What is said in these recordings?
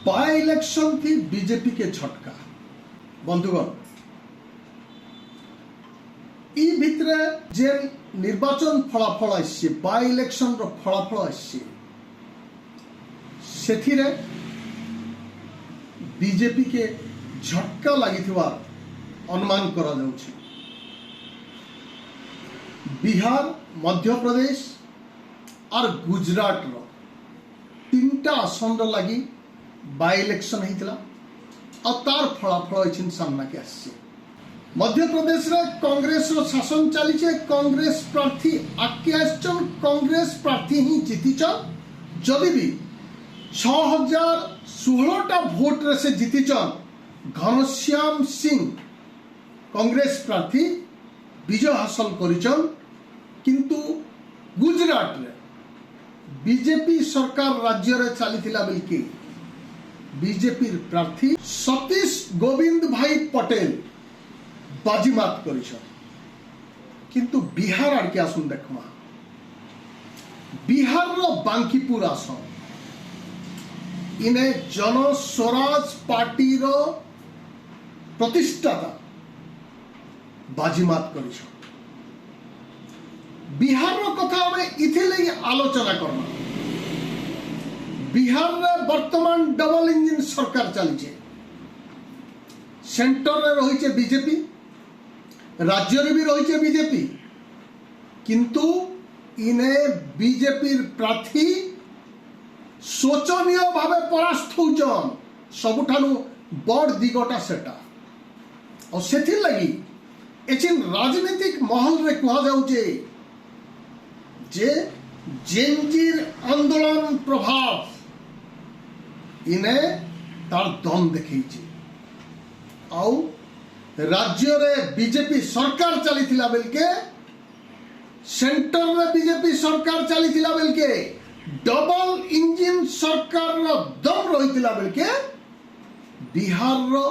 By election थी BJP के झटका बंधुगण इ भितरे जे निर्वाचन फलाफल आसी बाय इलेक्शन रो फलाफल आसी सेथिरे बीजेपी के झटका लागिथिबा अनुमान करा जाउछि। बिहार, मध्य प्रदेश और गुजरात रो तीनटा आसन लगी बाय इलेक्शन होता और तार फलाफल ये सामना के आसी। मध्य प्रदेश रे कांग्रेस रो शासन चली कांग्रेस प्रार्थी आगे आसन कांग्रेस प्रार्थी ही जीतिचन जदि भी 6016टा भोट रे से जीतिचन घनश्याम सिंह कांग्रेस प्रार्थी विजय हासिल करिचन किंतु गुजरात रे बीजेपी सरकार राज्य रे चलीथिला बिलकी बीजेपी प्रार्थी सतीश गोविंद भाई पटेल बाजीमात करिछन किंतु बिहार आड़ के आसुन देखमा बिहार रो बांकीपुर आसन इने जन स्वराज पार्टी रो प्रतिष्ठाता बाजीमात करिछन। बिहार रो कथा हमें इथिले आलोचना करना। बिहार रे वर्तमान डबल इंजिन सरकार चली सेंटर रे रही बीजेपी राज्य रे भी रही बीजेपी किंतु इने बीजेपी प्रार्थी शोचनीय भावे परास्त होचन सबुठानु बड़ दिगटा सेटा और सेथिर लगी एचिन राजनीतिक महल रे कहा जाउचे जे जेनजीर आंदोलन प्रभाव इने तार दम देखैछि आउ राज्य रे बीजेपी सरकार चलीथिला बेलके सेंटर रे बीजेपी सरकार चलीथिला बेलके डबल इंजिन सरकार रो दम रहिथिला बेलके बिहार रो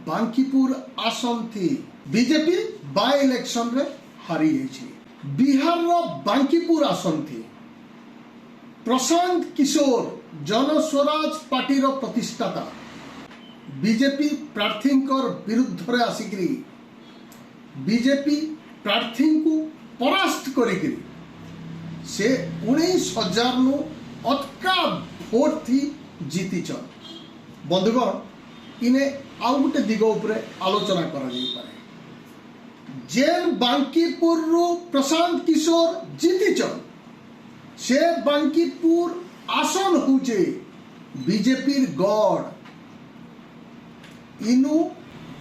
बांकीपुर आसन थी बीजेपी बाय इलेक्शन रे हारी जाइछि। बिहार रो बांकीपुर आसन थी प्रशांत किशोर जन स्वराज पार्टी रो प्रतिष्ठाता बीजेपी प्रार्थी विरुद्ध रे आसिकरी बीजेपी प्रार्थी को परास्त करिकरी से 19,000 नु अटका भोट थी जीतिचन। बंधुगण इने आउ गोटे दिग उपरे आलोचना करा जाई पारे जेन बांकीपुर रु प्रशांत किशोर जीतिचन से बांकीपुर आसन होचे बीजेपी गढ़ इनु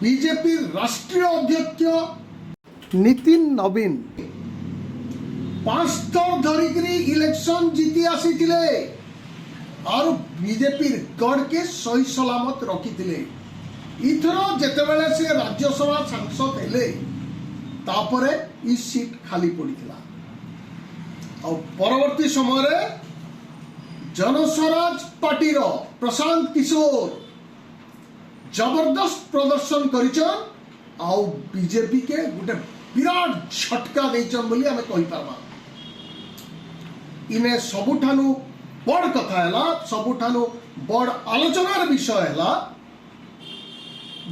बीजेपी राष्ट्रीय अध्यक्ष नितिन नवीन 5 थर धरिकरी इलेक्शन जीति आसीथिले और बीजेपी गढ़ के सही सलामत रखिथिले। इथर जेतेबेले से राज्यसभा सांसद हेले तापरे ई सीट खाली पड़ीथिला और परवर्ती समय रे जनस्वराज पार्टी रो प्रशांत किशोर जबरदस्त प्रदर्शन करिचन आउ बीजेपी के गोटे विराट झटका देचन बोली हमें कहि पारबा। इने सबुठानु बड़ कथा हैला सबुठानु बड़ आलोचनार विषय हैला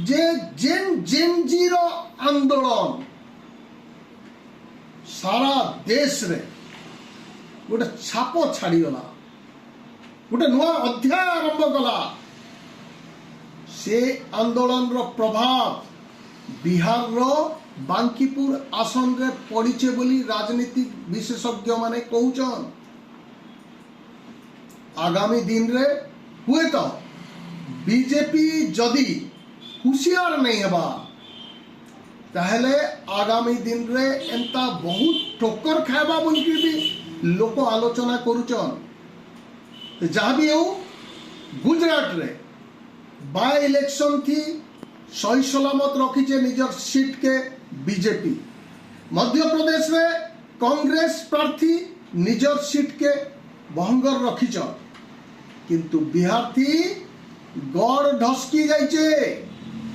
जे जेन रो आंदोलन सारा देश रे गोटे छाप छाड़ी गला गोटे नुआ अध्याय आरंभ कला से आंदोलन रो प्रभाव बिहार रो बांकीपुर आसन रे पड़ीचे बोली राजनीतिक विशेषज्ञ माने कहउचन। आगामी दिन रे हुए तो बीजेपी जदि हुशियार नहीं हेबा ताहले आगामी दिन रे एंता बहुत ठोकर खाएबा बोली भी लोक आलोचना करूचन। जहाँ भी हो गुजरात रे बाय इलेक्शन थी सही सलामत रखीचे निजर सीट के बीजेपी। मध्य प्रदेश रे कांग्रेस प्रार्थी निजर सीट के बहंगर रखीच किंतु बिहार थी गड़ ढसकी जाइचे।